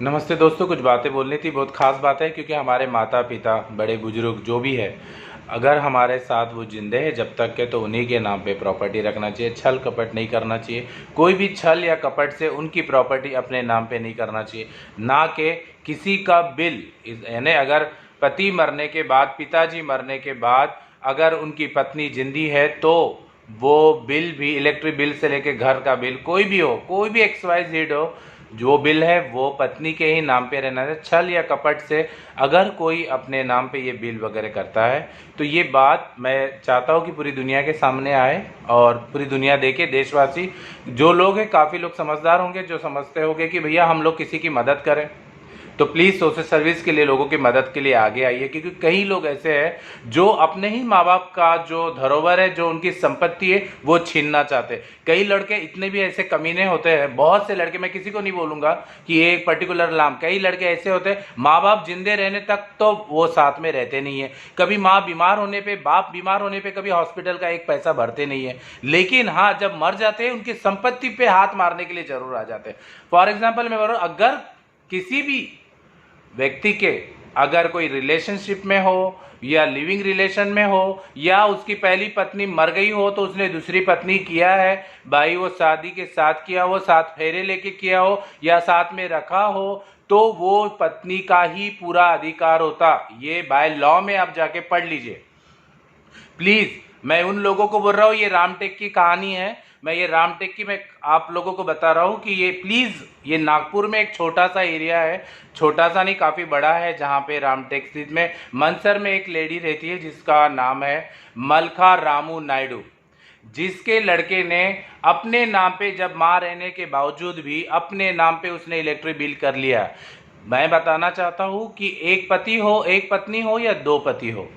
नमस्ते दोस्तों, कुछ बातें बोलनी थी। बहुत ख़ास बात है क्योंकि हमारे माता पिता बड़े बुजुर्ग जो भी है, अगर हमारे साथ वो जिंदे हैं जब तक के, तो उन्हीं के नाम पे प्रॉपर्टी रखना चाहिए। छल कपट नहीं करना चाहिए। कोई भी छल या कपट से उनकी प्रॉपर्टी अपने नाम पे नहीं करना चाहिए। ना कि किसी का बिल, यानी अगर पति मरने के बाद, पिताजी मरने के बाद अगर उनकी पत्नी जिंदी है तो वो बिल भी, इलेक्ट्रिक बिल से लेके घर का बिल, कोई भी हो, कोई भी XYZ हो, जो बिल है वो पत्नी के ही नाम पे रहना है। छल या कपट से अगर कोई अपने नाम पे ये बिल वगैरह करता है तो ये बात मैं चाहता हूँ कि पूरी दुनिया के सामने आए और पूरी दुनिया देखे। देशवासी जो लोग हैं, काफ़ी लोग समझदार होंगे जो समझते होंगे कि भैया हम लोग किसी की मदद करें, तो प्लीज़ सोशल सर्विस के लिए, लोगों की मदद के लिए आगे आइए। क्योंकि कई लोग ऐसे हैं जो अपने ही माँ बाप का जो धरोहर है, जो उनकी संपत्ति है, वो छीनना चाहते हैं। कई लड़के इतने भी ऐसे कमीने होते हैं, बहुत से लड़के, मैं किसी को नहीं बोलूंगा कि ये एक पर्टिकुलर नाम, कई लड़के ऐसे होते हैं माँ बाप जिंदे रहने तक तो वो साथ में रहते नहीं है। कभी माँ बीमार होने पे, बाप बीमार होने पे कभी हॉस्पिटल का एक पैसा भरते नहीं है, लेकिन हाँ जब मर जाते हैं उनकी संपत्ति पे हाथ मारने के लिए जरूर आ जाते हैं। फॉर एग्जाम्पल मैं बोल रहा हूँ, अगर किसी भी व्यक्ति के, अगर कोई रिलेशनशिप में हो या लिविंग रिलेशन में हो, या उसकी पहली पत्नी मर गई हो तो उसने दूसरी पत्नी किया है, भाई वो शादी के साथ किया हो, साथ फेरे लेके किया हो या साथ में रखा हो, तो वो पत्नी का ही पूरा अधिकार होता। ये बाय लॉ में आप जाके पढ़ लीजिए प्लीज। मैं उन लोगों को बोल रहा हूँ, ये रामटेक की कहानी है, मैं ये रामटेक की मैं आप लोगों को बता रहा हूँ कि ये प्लीज, ये नागपुर में एक छोटा सा एरिया है, छोटा सा नहीं काफी बड़ा है, जहाँ पे रामटेक स्थित में मनसर में एक लेडी रहती है जिसका नाम है मलखा रामू नायडू, जिसके लड़के ने अपने नाम पे, जब माँ रहने के बावजूद भी अपने नाम पे उसने इलेक्ट्रिक बिल कर लिया। मैं बताना चाहता हूँ कि एक पति हो, एक पत्नी हो या दो पति हो,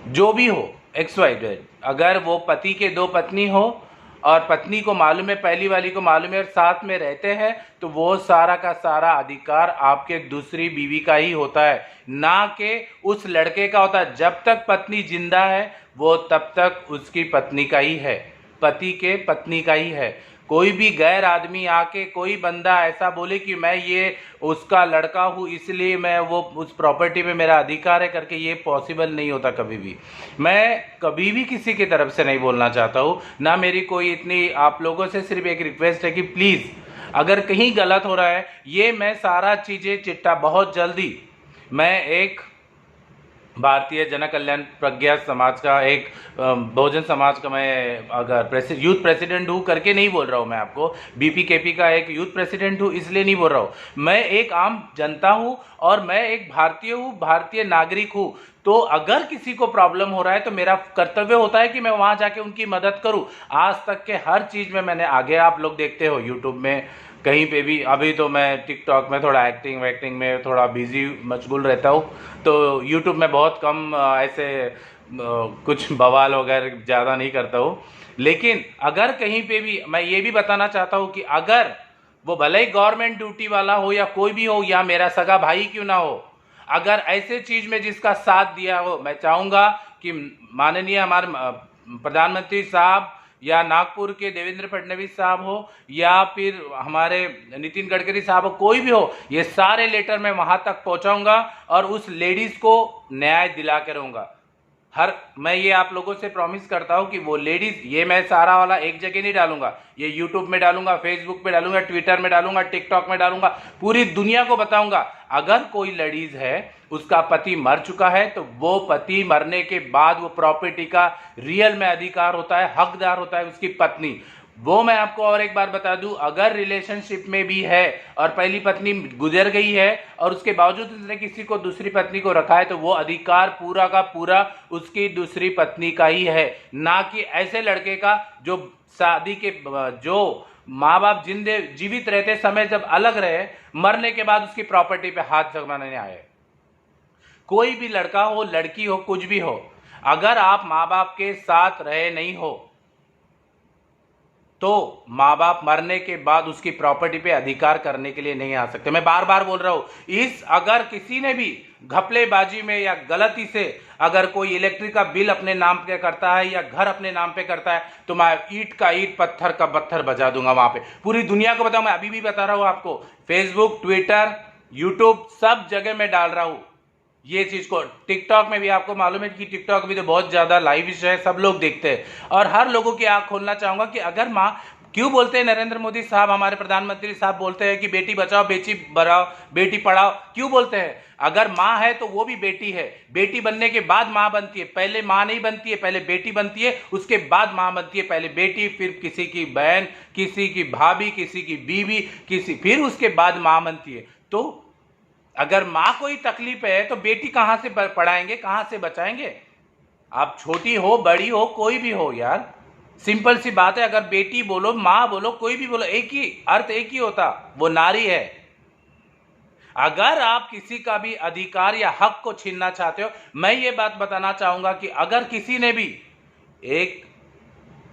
जो भी हो, XYZ, अगर वो पति के दो पत्नी हो और पत्नी को मालूम है, पहली वाली को मालूम है और साथ में रहते हैं, तो वो सारा का सारा अधिकार आपके दूसरी बीवी का ही होता है, ना कि उस लड़के का होता है। जब तक पत्नी जिंदा है वो तब तक उसकी पत्नी का ही है, पति के पत्नी का ही है। कोई भी गैर आदमी आके, कोई बंदा ऐसा बोले कि मैं ये उसका लड़का हूँ इसलिए मैं वो उस प्रॉपर्टी पे मेरा अधिकार है करके, ये पॉसिबल नहीं होता कभी भी। मैं कभी भी किसी की तरफ से नहीं बोलना चाहता हूँ, ना मेरी कोई इतनी, आप लोगों से सिर्फ एक रिक्वेस्ट है कि प्लीज़ अगर कहीं गलत हो रहा है, ये मैं सारा चीज़ें चिट्ठा बहुत जल्दी, मैं एक भारतीय जन कल्याण प्रज्ञा समाज का, एक बहुजन समाज का, मैं अगर यूथ प्रेसिडेंट हूँ करके नहीं बोल रहा हूँ, मैं आपको BPKP का एक यूथ प्रेसिडेंट हूँ इसलिए नहीं बोल रहा हूँ, मैं एक आम जनता हूँ और मैं एक भारतीय हूँ, भारतीय नागरिक हूँ। तो अगर किसी को प्रॉब्लम हो रहा है तो मेरा कर्तव्य होता है कि मैं वहाँ जाके उनकी मदद करूँ। आज तक के हर चीज़ में मैंने आगे, आप लोग देखते हो यूट्यूब में कहीं पे भी, अभी तो मैं टिकटॉक में थोड़ा एक्टिंग वैक्टिंग में थोड़ा बिजी मशगूल रहता हूँ, तो यूट्यूब में बहुत कम ऐसे कुछ बवाल वगैरह ज़्यादा नहीं करता हूँ। लेकिन अगर कहीं पे भी, मैं ये भी बताना चाहता हूँ कि अगर वो भले ही गवर्नमेंट ड्यूटी वाला हो या कोई भी हो, या मेरा सगा भाई क्यों ना हो, अगर ऐसे चीज़ में जिसका साथ दिया हो, मैं चाहूँगा कि माननीय हमारे प्रधानमंत्री साहब या नागपुर के देवेंद्र फडणवीस साहब हो या फिर हमारे नितिन गडकरी साहब हो, कोई भी हो, ये सारे लेटर मैं वहां तक पहुंचाऊंगा और उस लेडीज को न्याय दिला के रहूंगा। मैं ये आप लोगों से प्रॉमिस करता हूँ कि वो लेडीज, ये मैं सारा वाला एक जगह नहीं डालूंगा, ये यूट्यूब में डालूंगा, फेसबुक पे डालूंगा, ट्विटर में डालूंगा, टिकटॉक में डालूंगा, पूरी दुनिया को बताऊंगा। अगर कोई लेडीज है उसका पति मर चुका है तो वो पति मरने के बाद वो प्रॉपर्टी का रियल में अधिकार होता है, हकदार होता है उसकी पत्नी। वो मैं आपको और एक बार बता दूं, अगर रिलेशनशिप में भी है और पहली पत्नी गुजर गई है और उसके बावजूद उसने किसी को, दूसरी पत्नी को रखा है, तो वो अधिकार पूरा का पूरा उसकी दूसरी पत्नी का ही है, ना कि ऐसे लड़के का जो शादी के, जो माँ बाप जिंदे जीवित रहते समय जब अलग रहे, मरने के बाद उसकी प्रॉपर्टी पे हाथ जमाने आए। कोई भी लड़का हो, लड़की हो, कुछ भी हो, अगर आप माँ बाप के साथ रहे नहीं हो, तो माँ बाप मरने के बाद उसकी प्रॉपर्टी पे अधिकार करने के लिए नहीं आ सकते। मैं बार बार बोल रहा हूँ, अगर किसी ने भी घपलेबाजी में या गलती से अगर कोई इलेक्ट्रिक का बिल अपने नाम पे करता है या घर अपने नाम पे करता है तो मैं ईंट का ईंट, पत्थर का पत्थर बजा दूंगा वहां पे। पूरी दुनिया को बताऊं, मैं अभी भी बता रहा हूं आपको, फेसबुक, ट्विटर, यूट्यूब, सब जगह मैं डाल रहा हूं ये चीज को। टिकटॉक में भी आपको मालूम है कि टिकटॉक भी तो बहुत ज्यादा लाइव है, सब लोग देखते हैं। और हर लोगों की आंख खोलना चाहूंगा कि अगर माँ, क्यों बोलते हैं नरेंद्र मोदी साहब, हमारे प्रधानमंत्री साहब बोलते हैं कि बेटी बचाओ, बेटी बढ़ाओ, बेटी पढ़ाओ, क्यों बोलते हैं? अगर माँ है तो वो भी बेटी है। बेटी बनने के बाद माँ बनती है, पहले माँ नहीं बनती है, पहले बेटी बनती है, उसके बाद माँ बनती है। पहले बेटी, फिर किसी की बहन, किसी की भाभी, किसी की बीवी, फिर उसके बाद माँ बनती है। तो अगर माँ को ही तकलीफ है तो बेटी कहां से पढ़ाएंगे, कहां से बचाएंगे? आप छोटी हो, बड़ी हो, कोई भी हो यार, सिंपल सी बात है। अगर बेटी बोलो, माँ बोलो, कोई भी बोलो, एक ही अर्थ, एक ही होता, वो नारी है। अगर आप किसी का भी अधिकार या हक को छीनना चाहते हो, मैं ये बात बताना चाहूंगा कि अगर किसी ने भी एक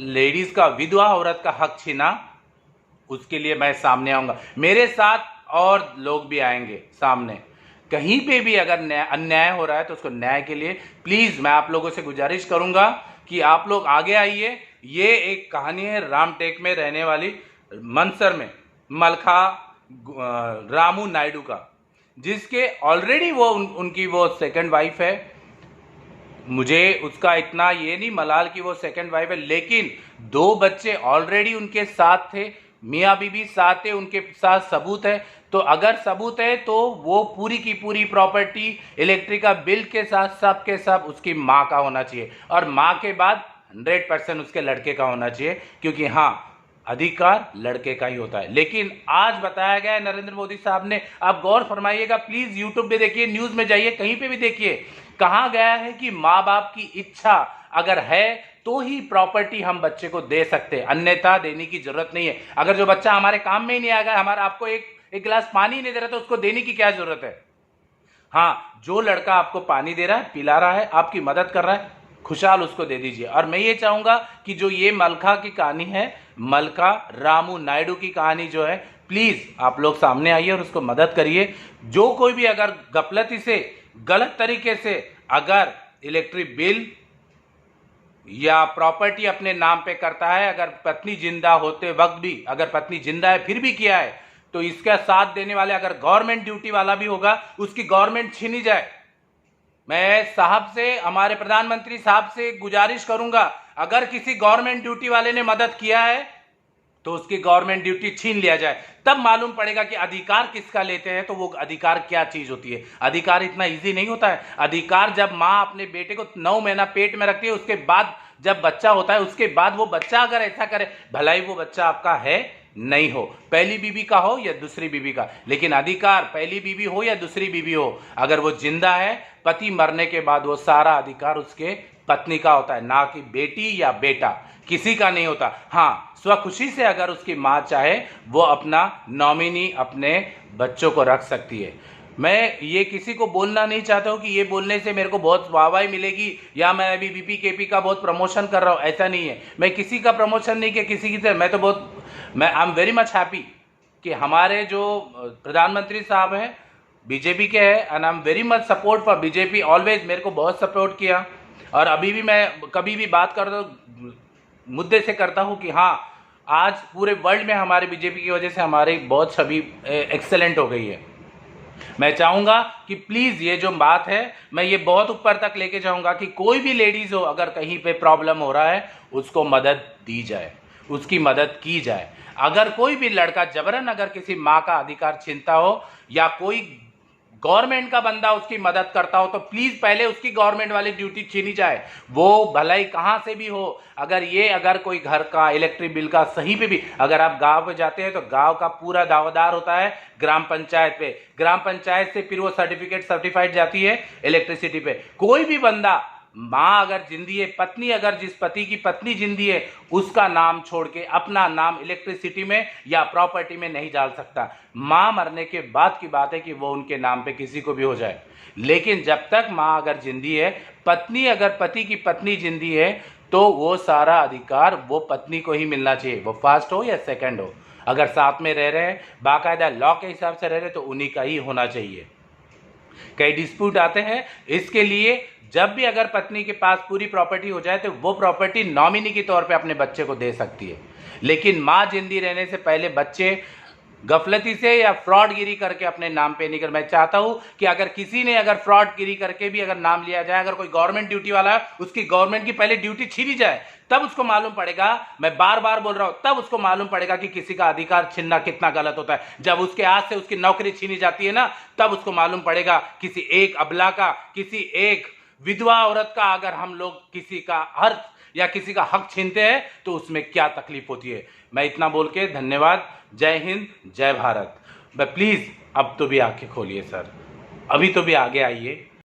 लेडीज का, विधवा औरत का हक छीना, उसके लिए मैं सामने आऊंगा, मेरे साथ और लोग भी आएंगे सामने। कहीं पे भी अगर अन्याय हो रहा है तो उसको न्याय के लिए प्लीज मैं आप लोगों से गुजारिश करूंगा कि आप लोग आगे आइए। ये एक कहानी है रामटेक में रहने वाली, मनसर में, मलखा रामू नायडू का, जिसके ऑलरेडी वो उनकी वो सेकंड वाइफ है। मुझे उसका इतना ये नहीं मलाल कि वो सेकंड वाइफ है, लेकिन 2 बच्चे ऑलरेडी उनके साथ थे, मियाँ बीबी साथ थे, उनके साथ सबूत है। तो अगर सबूत है तो वो पूरी की पूरी प्रॉपर्टी इलेक्ट्रिक का बिल के साथ सब के सब उसकी माँ का होना चाहिए, और माँ के बाद 100% उसके लड़के का होना चाहिए, क्योंकि हाँ, अधिकार लड़के का ही होता है। लेकिन आज बताया गया है नरेंद्र मोदी साहब ने, आप गौर फरमाइएगा प्लीज, यूट्यूब पे देखिए, न्यूज में जाइए, कहीं पे भी देखिए, कहा गया है कि माँ बाप की इच्छा अगर है तो ही प्रॉपर्टी हम बच्चे को दे सकते हैं, अन्यथा देने की जरूरत नहीं है। अगर जो बच्चा हमारे काम में ही नहीं आएगा, हमारा आपको एक गिलास पानी नहीं दे रहा तो उसको देने की क्या जरूरत है? हाँ, जो लड़का आपको पानी दे रहा है, पिला रहा है, आपकी मदद कर रहा है, खुशहाल उसको दे दीजिए। और मैं ये चाहूंगा कि जो ये मलखा की कहानी है, मलखा रामू नायडू की कहानी जो है, प्लीज आप लोग सामने आइए और उसको मदद करिए। जो कोई भी अगर गफलती से, गलत तरीके से अगर इलेक्ट्रिक बिल या प्रॉपर्टी अपने नाम पे करता है, अगर पत्नी जिंदा होते वक्त भी, अगर पत्नी जिंदा है फिर भी किया है, तो इसका साथ देने वाले अगर गवर्नमेंट ड्यूटी वाला भी होगा, उसकी गवर्नमेंट छीनी जाए। मैं साहब से, हमारे प्रधानमंत्री साहब से गुजारिश करूंगा, अगर किसी गवर्नमेंट ड्यूटी वाले ने मदद किया है तो उसकी गवर्नमेंट ड्यूटी छीन लिया जाए, तब मालूम पड़ेगा कि अधिकार किसका लेते हैं, तो वो अधिकार क्या चीज होती है। अधिकार इतना इजी नहीं होता है। अधिकार जब माँ अपने बेटे को 9 महीना पेट में रखती है, उसके बाद जब बच्चा होता है, उसके बाद वो बच्चा अगर ऐसा करे, भलाई वो बच्चा आपका है नहीं हो, पहली बीवी का हो या दूसरी बीवी का, लेकिन अधिकार पहली बीवी हो या दूसरी बीवी हो, अगर वो जिंदा है, पति मरने के बाद वो सारा अधिकार उसके पत्नी का होता है, ना कि बेटी या बेटा, किसी का नहीं होता। हाँ, स्वखुशी से अगर उसकी माँ चाहे, वो अपना नॉमिनी अपने बच्चों को रख सकती है। मैं ये किसी को बोलना नहीं चाहता हूँ कि ये बोलने से मेरे को बहुत वाहवाही मिलेगी या मैं अभी बीपीकेपी का बहुत प्रमोशन कर रहा हूँ, ऐसा नहीं है। मैं किसी का प्रमोशन नहीं किया, किसी की तरह, मैं I am very much happy कि हमारे जो प्रधानमंत्री साहब हैं बीजेपी के हैं, and I am very much support for BJP, always मेरे को बहुत सपोर्ट किया। और अभी भी मैं कभी भी बात करता हूँ, मुद्दे से करता हूँ कि हाँ, आज पूरे वर्ल्ड में हमारे बीजेपी की वजह से हमारी बहुत छवि एक्सेलेंट हो गई है। मैं चाहूंगा कि प्लीज ये जो बात है, मैं ये बहुत ऊपर तक लेके जाऊंगा कि कोई भी लेडीज हो, अगर कहीं पे प्रॉब्लम हो रहा है, उसको मदद दी जाए, उसकी मदद की जाए। अगर कोई भी लड़का जबरन अगर किसी माँ का अधिकार छीनता हो या कोई गवर्नमेंट का बंदा उसकी मदद करता हो, तो प्लीज पहले उसकी गवर्नमेंट वाली ड्यूटी छीनी जाए, वो भलाई कहां से भी हो। अगर कोई घर का इलेक्ट्रिक बिल का, सही पे भी अगर आप गांव पे जाते हैं तो गांव का पूरा दावेदार होता है ग्राम पंचायत पे, ग्राम पंचायत से फिर वो सर्टिफाइड जाती है इलेक्ट्रिसिटी पे। कोई भी बंदा, माँ अगर जिंदी है, पत्नी अगर जिस पति की पत्नी जिंदी है, उसका नाम छोड़ के अपना नाम इलेक्ट्रिसिटी में या प्रॉपर्टी में नहीं डाल सकता। माँ मरने के बाद की बात है कि वो उनके नाम पे किसी को भी हो जाए, लेकिन जब तक माँ अगर जिंदी है, पत्नी अगर पति की पत्नी जिंदी है, तो वो सारा अधिकार वो पत्नी को ही मिलना चाहिए, वो फर्स्ट हो या सेकंड हो। अगर साथ में रह रहे हैं, बाकायदा लॉ के हिसाब से रह रहे, तो उन्हीं का ही होना चाहिए। कई डिस्प्यूट आते हैं, इसके लिए जब भी अगर पत्नी के पास पूरी प्रॉपर्टी हो जाए तो वो प्रॉपर्टी नॉमिनी के तौर पे अपने बच्चे को दे सकती है, लेकिन माँ जिंदी रहने से पहले बच्चे गफलती से या फ्रॉडगिरी करके अपने नाम पे नहीं कर। मैं चाहता हूं कि अगर किसी ने अगर फ्रॉडगिरी करके भी अगर नाम लिया जाए, अगर कोई गवर्नमेंट ड्यूटी वाला है, उसकी गवर्नमेंट की पहले ड्यूटी छीनी जाए, तब उसको मालूम पड़ेगा। मैं बार बार बोल रहा हूं, तब उसको मालूम पड़ेगा कि किसी का अधिकार छीनना कितना गलत होता है। जब उसके हाथ से उसकी नौकरी छीनी जाती है ना, तब उसको मालूम पड़ेगा किसी एक अबला का, किसी एक विधवा औरत का अगर हम लोग किसी का अर्थ या किसी का हक छीनते हैं तो उसमें क्या तकलीफ होती है। मैं इतना बोल के धन्यवाद। जय हिंद, जय भारत। प्लीज़ अब तो भी आंखें खोलिए सर, अभी तो भी आगे आइए।